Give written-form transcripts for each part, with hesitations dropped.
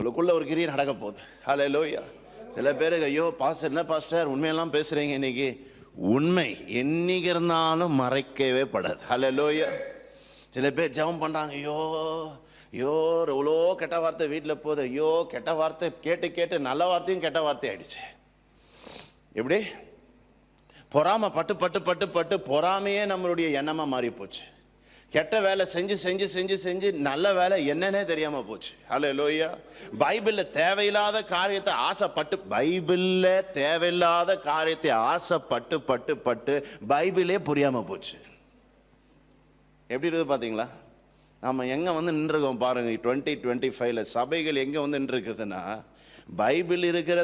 உங்களுக்குள்ள ஒரு கிரியை நடக்க போகுது. ஹல்லேலூயா. சில பேருக்கு ஐயோ பாஸ்டர் என்ன பாஸ்டர் உண்மையெல்லாம் பேசுகிறீங்க, இன்னைக்கு உண்மை என்னைக்கு இருந்தாலும் மறைக்கவே படாது. ஹல்லேலூயா. சில பேர் ஜெபம் பண்ணுறாங்க, ஐயோ ஐயோ எவ்வளோ கெட்ட வார்த்தை வீட்டில் போகுது, ஐயோ கெட்ட வார்த்தை கேட்டு கேட்டு நல்ல வார்த்தையும் கெட்ட வார்த்தை ஆயிடுச்சு. எப்படி பொறாமை பட்டு பட்டு பட்டு பட்டு பொறாமையே நம்மளுடைய எண்ணமாக மாறி போச்சு. கெட்ட வேலை செஞ்சு செஞ்சு செஞ்சு செஞ்சு நல்ல வேலை என்னன்னே தெரியாமல் போச்சு. ஹல்லேலூயா. பைபிளில் தேவையில்லாத காரியத்தை ஆசைப்பட்டு ஆசைப்பட்டு பட்டு பட்டு பைபிளே புரியாமல் போச்சு. எப்படி இருக்குது பார்த்தீங்களா? நம்ம எங்கே வந்து நின்றுருக்கோம் பாருங்கள். 2025 சபைகள் எங்கே வந்து நின்றுருக்குதுன்னா, பைபிள் இருக்கிற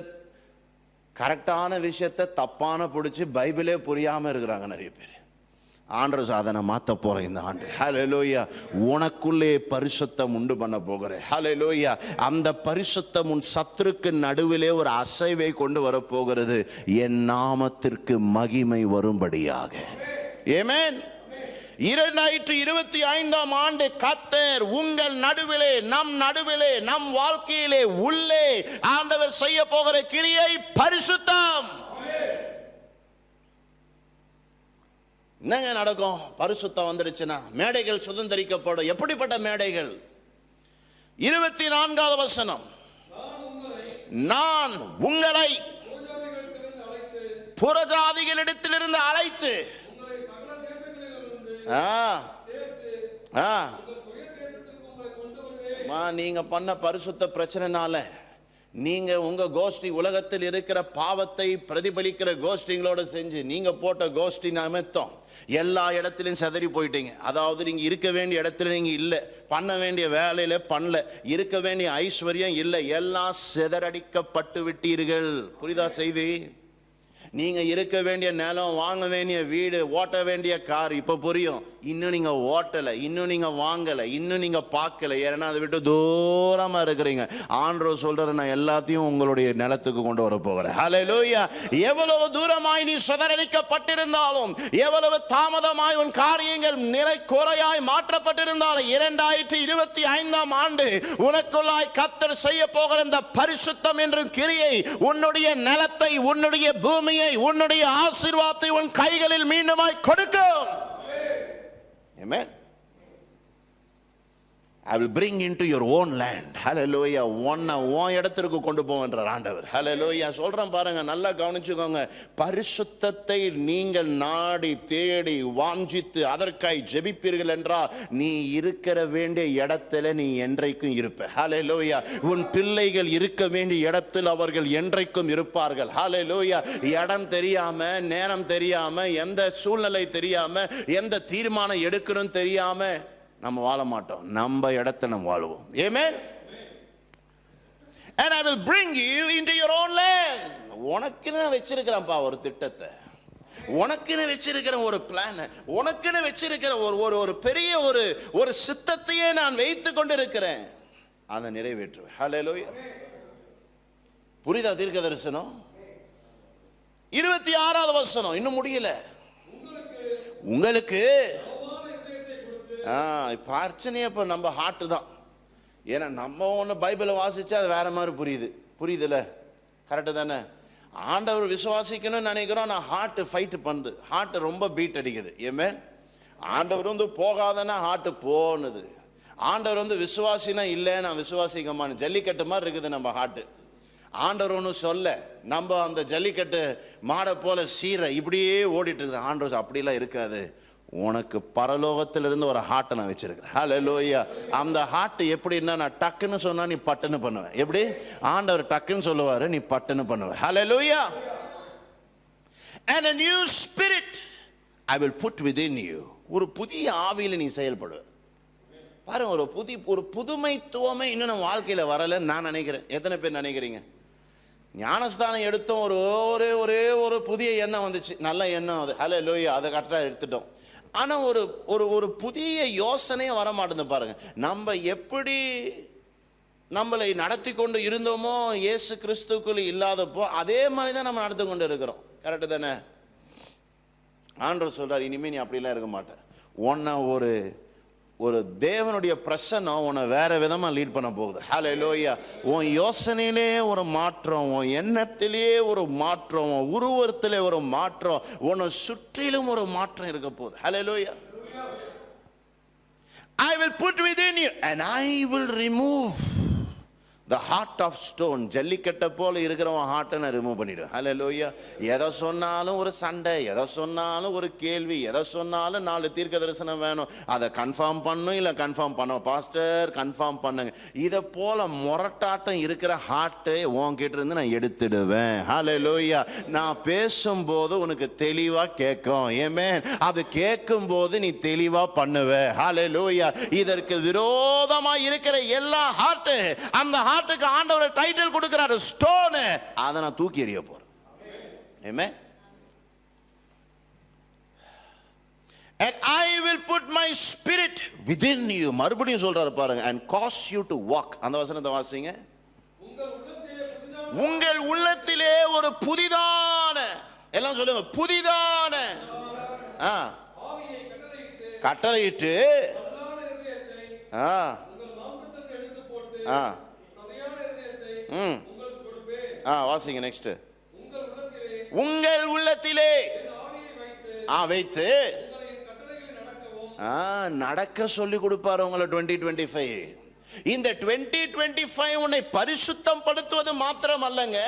கரெக்டான விஷயத்தை தப்பான பிடிச்சி பைபிளே புரியாமல் இருக்கிறாங்க நிறைய பேர். ஆண்டவர் சாதனை மாற்ற போகிறேன் இந்த ஆண்டு. ஹல்லேலூயா. உனக்குள்ளே பரிசுத்தம் உண்டு பண்ண போகிறேன். ஹல்லேலூயா. அந்த பரிசுத்தம் உன் சத்துருக்கு நடுவிலே ஒரு அசைவை கொண்டு வரப்போகிறது. என் நாமத்திற்கு மகிமை வரும்படியாக. ஆமென். 2025 ஆண்டு கர்த்தர் உங்கள் நடுவிலே, நம் நடுவிலே, நம் வாழ்க்கையிலே உள்ளே ஆண்டவர் செய்ய போகிற கிரியை பரிசுத்தம். என்னங்க நடக்கும்? பரிசுத்தம் வந்துடுச்சுன்னா மேடைகள் சுதந்திரிக்கப்படும். எப்படிப்பட்ட மேடைகள்? 24வது வசனம், நான் உங்களை புறஜாதிகளிடத்திலிருந்து அழைத்து நீங்க பண்ண பரிசுத்த பிரச்சனைனால நீங்க உங்க கோஷ்டி உலகத்தில் இருக்கிற பாவத்தை பிரதிபலிக்கிற கோஷ்டிங்களோட செஞ்சு நீங்க போட்ட கோஷ்டி நிமித்தம் எல்லா இடத்துலையும் சிதறி போயிட்டீங்க. அதாவது நீங்க இருக்க வேண்டிய இடத்துல நீங்க இல்லை, பண்ண வேண்டிய வேலையில பண்ணல, இருக்க வேண்டிய ஐஸ்வர்யம் இல்லை, எல்லாம் சிதறடிக்கப்பட்டு விட்டீர்கள். புரியுதா செய்தி? நீங்க இருக்க வேண்டிய நிலம், வாங்க வேண்டிய வீடு, ஓட்ட வேண்டிய கார் இப்ப புரியும். இன்னும் நீங்க ஓட்டலை, இன்னும் நீங்க வாங்கலை, இன்னும் நீங்க பார்க்கல. ஏன்னா அதை விட்டு தூரமா இருக்கிறீங்க. ஆண்டவர் சொல்ற, நான் எல்லாத்தையும் உங்களுடைய நிலத்துக்கு கொண்டு வர போகிறேன். ஹல்லேலூயா. எவ்வளவு தூரமாய் நீ சிதறடிக்கப்பட்டிருந்தாலும், எவ்வளவு தாமதமாய் உன் காரியங்கள் நிறை குறையாய் மாற்றப்பட்டிருந்தாலும், 2025 ஆண்டு உனக்குள்ளாய் கர்த்தர் செய்ய போகிற இந்த பரிசுத்தம் என்ற கிரியை உன்னுடைய நிலத்தை, உன்னுடைய பூமியை, உன்னுடைய ஆசீர்வாதத்தை உன் கைகளில் மீண்டுமாய் கொடுக்கும். Amen. I will bring into your own land. Hallelujah. ஒன்ன உன் இடத்திற்கு கொண்டு போவென்றார் ஆண்டவர். Hallelujah. சொல்றேன் பாருங்க, நல்லா கவனிச்சுக்கோங்க. பரிசுத்தத்தை நீங்கள் நாடி தேடி வாஞ்சித்து அதற்காய் ஜெபிப்பீர்கள் என்றால் நீ இருக்கிற வேண்டிய இடத்துல நீ என்றைக்கும் இருப்ப. Hallelujah. உன் பிள்ளைகள் இருக்க வேண்டிய இடத்தில் அவர்கள் என்றைக்கும் இருப்பார்கள். Hallelujah. இடம் தெரியாம, நேரம் தெரியாம, எந்த சூழ்நிலை தெரியாம, எந்த தீர்மானம் எடுக்கணும் தெரியாம நம்ம வாழ மாட்டோம். நம்ம இடத்தை நம்ம வாழுவோம். Amen. And I will bring you into your own land. உனக்குன்னு வச்சிருக்கிறேன்ப்பா ஒரு திட்டத்தை, உனக்குன்னு வச்சிருக்கிற ஒரு பிளான், உனக்குன்னு வச்சிருக்கிற ஒரு பெரிய ஒரு சித்தத்தையே நான் வைத்துக் கொண்டிருக்கிறேன். அதை நிறைவேற்றுவேன். ஹல்லேலூயா. புரியுதா தீர்க்க தரிசனம்? 26வது வசனம் இன்னும் முடியல. உங்களுக்கு பிரச்சனையே இப்போ நம்ம ஹார்ட்டு தான். ஏன்னா நம்ம ஒன்று பைபிளை வாசிச்சா அது வேற மாதிரி புரியுதுல்ல? கரெக்டு தானே? ஆண்டவர் விசுவாசிக்கணும்னு நினைக்கிறோம், நான் ஹார்ட்டு ஃபைட்டு பண்ணுது, ஹார்ட்டு ரொம்ப பீட் அடிக்குது. ஏமே ஆண்டவர் வந்து போகாதன்னா ஹார்ட்டு போனுது. ஆண்டவர் வந்து விசுவாசினா இல்லை நான் விசுவாசிக்கமான்னு ஜல்லிக்கட்டு மாதிரி இருக்குது நம்ம ஹார்ட்டு. ஆண்டவர் ஒன்று சொல்ல நம்ம அந்த ஜல்லிக்கட்டு மாடை போல சீரை இப்படியே ஓடிட்டு இருக்குது. ஆண்டவர் அப்படிலாம் இருக்காது, உனக்கு பரலோகத்திலிருந்து ஒரு ஹார்ட்டை நான் வச்சிருக்கிறேன். ஹல்லேலூயா. அந்த ஹார்ட் எப்படின்னா, நான் டக்குன்னு சொன்னா நீ பட்டுன்னு பண்ணுவேன். எப்படி? ஆண்டவர் டக்குன்னு சொல்லுவாரு, நீ பட்டுன்னு பண்ணுவேன். ஹல்லேலூயா. And a new spirit I will put within you. ஒரு புதிய ஆவியில நீ செயல்படு. பாருங்க, ஒரு புதுமைத்துவமே இன்னும் நம்ம வாழ்க்கையில வரலன்னு நான் நினைக்கிறேன். எத்தனை பேர் நினைக்கிறீங்க? ஞானஸ்தானம் எடுத்தோம், ஒரே ஒரு புதிய எண்ணம் வந்துச்சு, நல்ல எண்ணம் அது. ஹல்லேலூயா. அதை கரெக்டாக எடுத்துட்டோம். ஆனால் ஒரு புதிய யோசனையே வர மாட்டேங்குது. பாருங்க, நம்ம எப்படி நம்மளை நடத்தி கொண்டு இருந்தோமோ இயேசு கிறிஸ்துக்குள்ள இல்லாதப்போ அதே மாதிரி தான் நம்ம நடத்தி கொண்டு இருக்கிறோம். கரெக்டு தானே? ஆண்டவர் சொல்றார், இனிமே நீ அப்படிலாம் இருக்க மாட்டேன். உன்னை ஒரு தேவனுடைய பிரசன்னம் உன்னை வேற விதமா லீட் பண்ண போகுது. ஹல்லேலூயா. உன் யோசனையிலே ஒரு மாற்றம், உன் எண்ணத்திலே ஒரு மாற்றம், உன் உருவத்திலே ஒரு மாற்றம், உன்னை சுற்றிலும் ஒரு மாற்றம் இருக்க போகுது. ஹல்லேலூயா. I will put within you and I will remove the heart of stone. ஜல்லிக்கட்டை போல இருக்கிறவன் ஹார்ட்டை நான் ரிமூவ் பண்ணிடுவேன். ஹல்லேலூயா. எதை சொன்னாலும் ஒரு சண்டை, எதை சொன்னாலும் ஒரு கேள்வி, எதை சொன்னாலும் 4 தீர்க்க தரிசனம் வேணும், அதை கன்ஃபார்ம் பண்ணும் இல்லை கன்ஃபார்ம் பண்ண பாஸ்டர் கன்ஃபார்ம் பண்ணுங்க. இதை போல முரட்டாட்டம் இருக்கிற ஹார்ட்டை உன்கிட்ட இருந்து நான் எடுத்துடுவேன். ஹல்லேலூயா. நான் பேசும்போது உனக்கு தெளிவா கேட்கும். ஆமென். அது கேட்கும் போது நீ தெளிவா பண்ணுவ. ஹல்லேலூயா. இதற்கு விரோதமா இருக்கிற எல்லா ஹார்ட், அந்த ஹார்ட்டுக்கு ஆண்டவர் டைட்டில் கொடுக்கிறாரு ஸ்டோன். அதை நான் தூக்கி எறிய போறேன். ஆமென். And I will put my spirit within you. மறுபடியும் சொல்றாரு பாருங்க. And cause you to walk. அந்த வசனத்தை வாசிங்க. உங்கள் உள்ளத்திலே ஒரு புதிதான, எல்லாம் சொல்லுங்க, புதிதான கட்டளையிட்டு வாசிங்க நெக்ஸ்ட். உங்கள் உள்ளத்திலே வைத்து நடக்க சொல்லி கொடுப்பாரு உங்களை. 2025 இந்த 2025 உன்னை பரிசுத்தம் படுத்துவது மாத்திரம் அல்லங்க,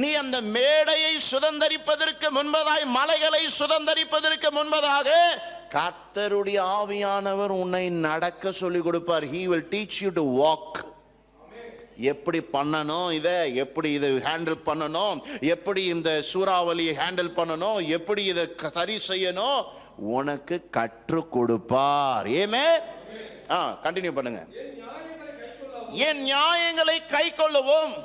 நீ அந்த மேடையை சுதந்தரிப்பதற்கு முன்பதாய், மலைகளை சுதந்தரிப்பதற்கு முன்பதாக கர்த்தருடைய ஆவியானவர் உன்னை நடக்க சொல்லி கொடுப்பார். He will teach you to walk. எப்படி பண்ணணும், இதை எப்படி இதை ஹேண்டில் பண்ணணும், எப்படி இந்த சூறாவளியை ஹேண்டில் பண்ணணும், எப்படி இதை சரி செய்யணும், உனக்கு கற்றுக் கொடுப்பார். ஆமென். கண்டினியூ பண்ணுங்க. என் நியாயங்களை கைக்கொள்ளவும்.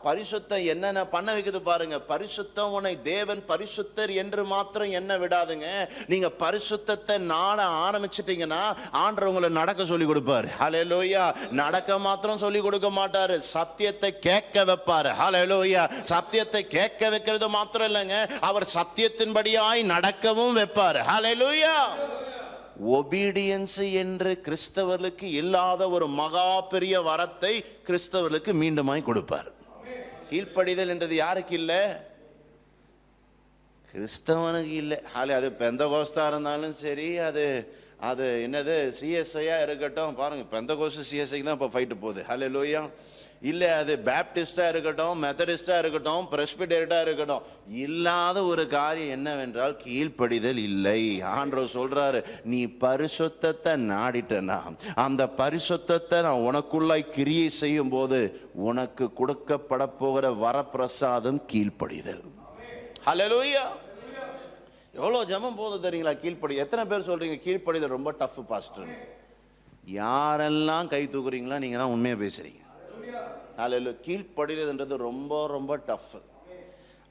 பரிசுத்தம் என்னென்ன பண்ண வைக்குது பாருங்க. பரிசுத்தம் உன்னை தேவன் பரிசுத்தர் என்று மாத்திரம் என்ன விடாதுங்க. நீங்க பரிசுத்தத்தை நாட ஆரம்பிச்சிட்டீங்கன்னா ஆண்டவர் உங்களை நடக்க சொல்லி கொடுப்பாரு. ஹல்லேலூயா. நடக்க மாத்திரம் சொல்லி கொடுக்க மாட்டாரு, சத்தியத்தை கேட்க வைப்பாரு. ஹல்லேலூயா. சத்தியத்தை கேட்க வைக்கிறது மாத்திரம் இல்லைங்க, அவர் சத்தியத்தின்படியாய் நடக்கவும் வைப்பாரு. ஹல்லேலூயா. ஒபீடியன்ஸ் என்று கிறிஸ்தவர்களுக்கு இல்லாத ஒரு மகா பெரிய வரத்தை கிறிஸ்தவர்களுக்கு மீண்டுமாய் கொடுப்பார். கீழ்ப்படிதல் என்றது யாருக்கு இல்லை? கிறிஸ்தவனுக்கு இல்லை. அது பெந்தகோஸ்தா இருந்தாலும் சரி, அது என்னது சிஎஸ்ஐயா இருக்கட்டும். பாருங்க, பெந்தகோஸ்து சிஎஸ்ஐக்கு தான் இப்போ ஃபைட்டு போகுது. ஹல்லேலூயா. இல்லை அது பேப்டிஸ்டா இருக்கட்டும், மெத்தடிஸ்டா இருக்கட்டும், பிரெஸ்பிடேரிட்டா இருக்கட்டும், இல்லாத ஒரு காரியம் என்னவென்றால் கீழ்ப்படிதல் இல்லை. ஆண்டவர் சொல்றாரு, நீ பரிசுத்தத்தை நாடிட்டனா, அந்த பரிசுத்தத்தை நான் உனக்குள்ளாய் கிரியை செய்யும் போது உனக்கு கொடுக்கப்பட போகிற வரப்பிரசாதம் கீழ்ப்படிதல். ஹல்லேலூயா. எவ்வளோ ஜெபம் போதும் தெரியுங்களா கீழ்ப்படி. எத்தனை பேர் சொல்றீங்க கீழ்ப்படிதல் ரொம்ப டஃப் பாஸ்டர்? யாரெல்லாம் கை தூக்குறீங்களா நீங்க தான் உண்மையாக பேசுறீங்க. ஹல்லேலூயா. கீழ்ப்படிறதுன்றது ரொம்ப ரொம்ப டஃப்.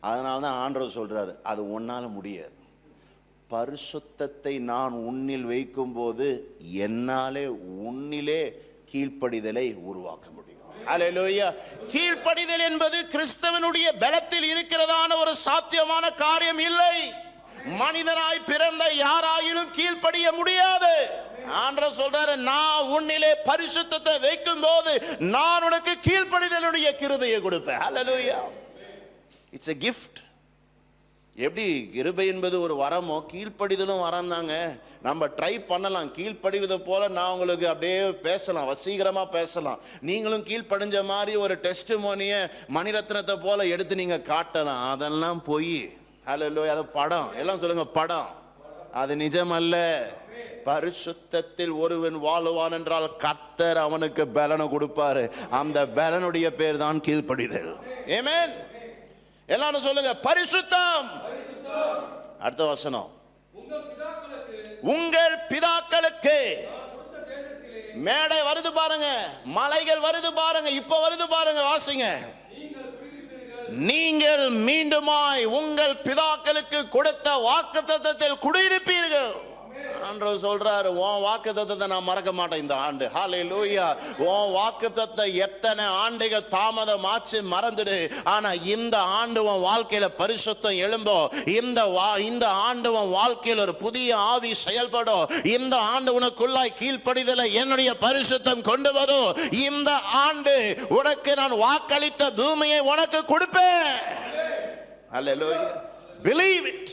அதனால தான் ஆண்டவர் சொல்றாரு, அது உன்னால முடியாது. பரிசுத்தத்தை நான் உன்னில் வைக்கும் போது என்னாலே உன்னிலே கீழ்ப்படிதலை உருவாக்க முடியும். ஹல்லேலூயா. கீழ்ப்படிதல் என்பது கிறிஸ்தவனுடைய பலத்தில் இருக்கிறதான ஒரு சாத்தியமான காரியம் இல்லை. மனிதனாய் பிறந்த யாராயிலும் கீழ்ப்படிய முடியாது. ஆண்டவர் சொல்றாரு, நான் உன்னிலே பரிசுத்தத்தை வைக்கும் போது நான் உனக்கு கீழ்ப்படிதலுடைய கிருபையை கொடுப்பேன். ஹல்லேலூயா. It's a gift. எப்படி கிருபை என்பது ஒரு வரமோ, கீழ்ப்படிதலும் வரம் தாங்க. நம்ம ட்ரை பண்ணலாம். கீழ்ப்படிவதை போல நான் உங்களுக்கு அப்படியே பேசலாம், வசீகரமா பேசலாம். நீங்களும் கீழ்ப்படிஞ்ச மாதிரி ஒரு டெஸ்டிமோனியை மணிரத்னத்தை போல எடுத்து நீங்க காட்டலாம். அதெல்லாம் பொய். ஹல்லேலூயா. அது படம். எல்லாம் சொல்லுங்க, படம். அது நிஜம் அல்ல. பரிசுத்தத்தில் ஒருவன் வாழுவான் என்றால் கர்த்தர் அவனுக்கு பலனை கொடுப்பாரு. அந்த பலனுடைய பேர் தான் கீழ்ப்படிதல். ஆமென். எல்லாரும் சொல்லுங்க, பரிசுத்தம். அடுத்த வசனம், உங்கள் பிதாக்களுக்கு. மேடை வருது பாருங்க, மலைகள் வருது பாருங்க, இப்ப வருது பாருங்க, வாசிங்க. நீங்கள் மீண்டுமாய் உங்கள் பிதாக்களுக்கு கொடுத்த வாக்குத்தத்தத்தில் குடியிருப்பீர்கள். ஆண்டவர் சொல்றாரு, உன் வாக்குத்தத்தத்தை நான் மறக்க மாட்டேன் இந்த ஆண்டு. ஹல்லேலூயா. உன் வாக்குத்தத்தத்தை எத்தனை ஆண்டுகள் தாமதமாச்சு மறந்துடு, ஆனா இந்த ஆண்டு உன் வாழ்க்கையில பரிசுத்தம் எழும்போ, இந்த ஆண்டு உன் வாழ்க்கையில் ஒரு புதிய ஆவி செயல்படும், இந்த ஆண்டு உனக்குள்ளாய் கீழ்ப்படிதலை என்னுடைய பரிசுத்தம் கொண்டு வரும், இந்த ஆண்டு உனக்கு நான் வாக்களித்த பூமியை உனக்கு கொடுப்பேன். ஹல்லேலூயா. Believe it.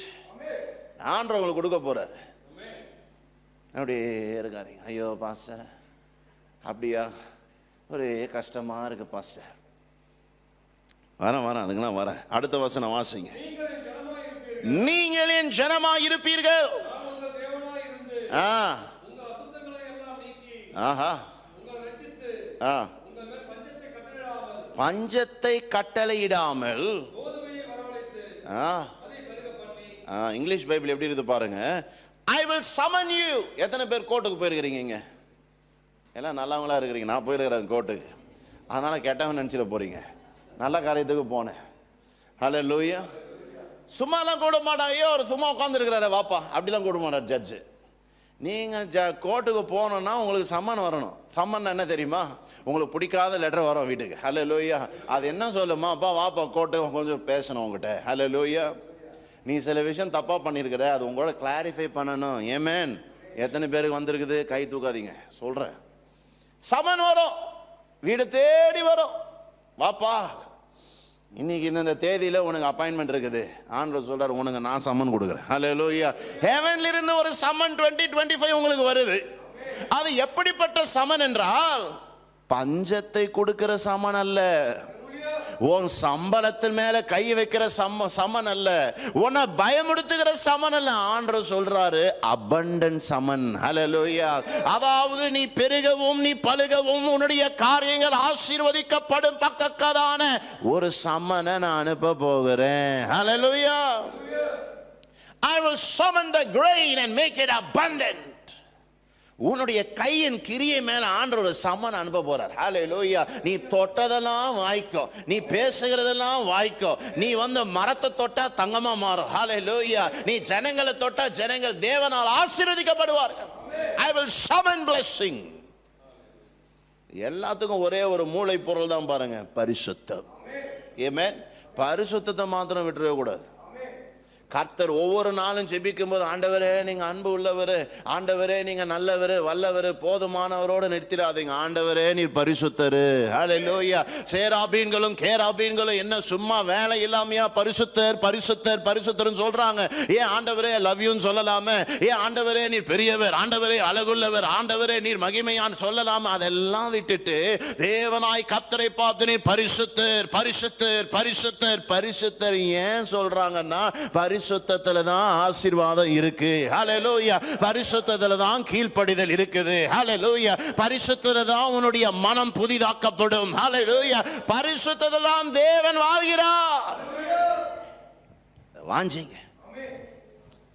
ஆண்டவர் உங்களுக்கு கொடுக்க போறாரு. அப்படியே இருக்காதீங்க, ஐயோ பாஸ்டர் அப்படியா, ஒரே கஷ்டமா இருக்கு பாஸ்டர். வரேன் அதுக்கெல்லாம் வரேன். அடுத்த வசனம் வாசிங்க. நீங்கள் என் ஜனமாய் இருப்பீர்கள். ஆஹா. பஞ்சத்தை கட்டளையிடாமல். இங்கிலீஷ் பைபிள் எப்படி இருக்கு பாருங்க. I will summon you. எத்தனை பேர் கோர்ட்டுக்கு போயிருக்கிறீங்க? எல்லாம் நல்லவங்களா இருக்கிறீங்க. நான் போயிருக்கிறேன் கோர்ட்டுக்கு, அதனால கெட்டவன் நினைச்சிட போறீங்க. நல்ல காரியத்துக்கு போனேன். ஹல்லேலூயா. சும்மாலாம் கூட மாட்டான். ஐயோ ஒரு சும்மா உட்காந்துருக்கிறாரு வாப்பா, அப்படிலாம் கூட மாட்டார் ஜட்ஜு. நீங்கள் கோர்ட்டுக்கு போனோன்னா உங்களுக்கு சம்மன் வரணும். சம்மன் என்ன தெரியுமா? உங்களுக்கு பிடிக்காத லெட்டர் வரும் வீட்டுக்கு. ஹல்லேலூயா. அது என்ன சொல்லுமா, அப்பா வாப்பா கோர்ட்டு கொஞ்சம் பேசணும் உங்ககிட்ட. ஹல்லேலூயா. நீ சில விஷயம் தப்பாக பண்ணியிருக்கிற, அது உங்களோட கிளாரிஃபை பண்ணணும். ஏமேன். எத்தனை பேருக்கு வந்திருக்குது? கை தூக்காதீங்க, சொல்கிறேன். சம்மன் வரும், வீடு தேடி வரும். வாப்பா இன்னைக்கு இந்த தேதியில் உனக்கு அப்பாயின்மெண்ட் இருக்குது. ஆண்டவர் சொல்றாரு, உனக்கு நான் சம்மன் கொடுக்குறேன். ஹல்லேலூயா. ஹெவன்ல இருந்து ஒரு சம்மன் 2025 உங்களுக்கு வருது. அது எப்படிப்பட்ட சம்மன் என்றால், பஞ்சத்தை கொடுக்கிற சம்மன் அல்ல, உன் சம்பளத்தின் மேல கை வைக்கிற சமன் அல்ல, உன்னை பயமுடுத்துகிற சமன் அல்ல. ஆண்டவர் சொல்றாரு அபண்டன்ட் சமன். ஹல்லேலூயா. அதாவது நீ பெருகவும் நீ பலுகவும் உன்னுடைய காரியங்கள் ஆசீர்வதிக்கப்படும் பக்கத்தான ஒரு சமனை நான் அனுப்ப போகிறேன். ஹல்லேலூயா. I will summon the grain and make it abundant. உன்னுடைய கையின் கிரியை மேல ஆண்டவர் ஒரு சம்மன் அனுப்ப போறார். ஹல்லேலூயா. நீ தொட்டதெல்லாம் வாய்க்கோ, நீ பேசுகிறதெல்லாம் வாய்க்கோ, நீ வந்து மரத்தை தொட்டா தங்கமா மாறும். ஹல்லேலூயா. நீ ஜனங்களை தொட்டா ஜனங்கள் தேவனால் ஆசீர்வதிக்கப்படுவார்கள். I will summon blessing. எல்லாத்துக்கும் ஒரே ஒரு மூளை பொருள் தான் பாருங்க, பரிசுத்தம். ஆமென். பரிசுத்தத்தை மாத்திரம் விட்டுறவே கூடாது. கர்த்தர் ஒவ்வொரு நாளும் ஜெபிக்கும் போது, ஆண்டவரே நீங்க அன்பு உள்ளவர், ஆண்டவரே நீங்க நல்லவர் வல்லவர், போதுமானவரோடு நிறுத்திடாதீங்க. ஆண்டவரே நீர் பரிசுத்தரு. ஹல்லேலூயா. சேராபீன்களும் கேராபீன்களும் என்ன சும்மா வேலை இல்லாமையா பரிசுத்தர் பரிசுத்தர் பரிசுத்தர்னு சொல்றாங்க? ஏன் ஆண்டவரே லவ் யூன்னு சொல்லலாமே? ஏன் ஆண்டவரே நீர் பெரியவர், ஆண்டவரே அழகுள்ளவர், ஆண்டவரே நீர் மகிமையான்னு சொல்லலாமா? அதெல்லாம் விட்டுட்டு தேவனாய் கர்த்தரை பார்த்து நீர் பரிசுத்தர் பரிசுத்தர் பரிசுத்தர் பரிசுத்தர் ஏன் சொல்றாங்கன்னா, பரிசுத்தத்துல தான் ஆசீர்வாதம் இருக்கு. ஹல்லேலூயா. பரிசுத்தத்துல தான் கீழ்ப்படிதல் இருக்குது. ஹல்லேலூயா. பரிசுத்தத்துல தான் உன்னுடைய மனம் புதிதாக்கப்படும். ஹல்லேலூயா. பரிசுத்தத்துல தான் தேவன் வாழ்கிறார். வாஞ்சிங்க.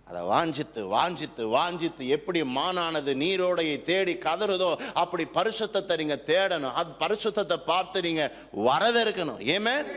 அதை வாஞ்சித்து வாஞ்சித்து வாஞ்சித்து எப்படி மானானது நீரோடையை தேடி கதறுதோ அப்படி பரிசுத்தத்தை நீங்க தேடணும். அது பரிசுத்தத்தை பார்த்து நீங்க வரவேற்கணும். ஆமென்.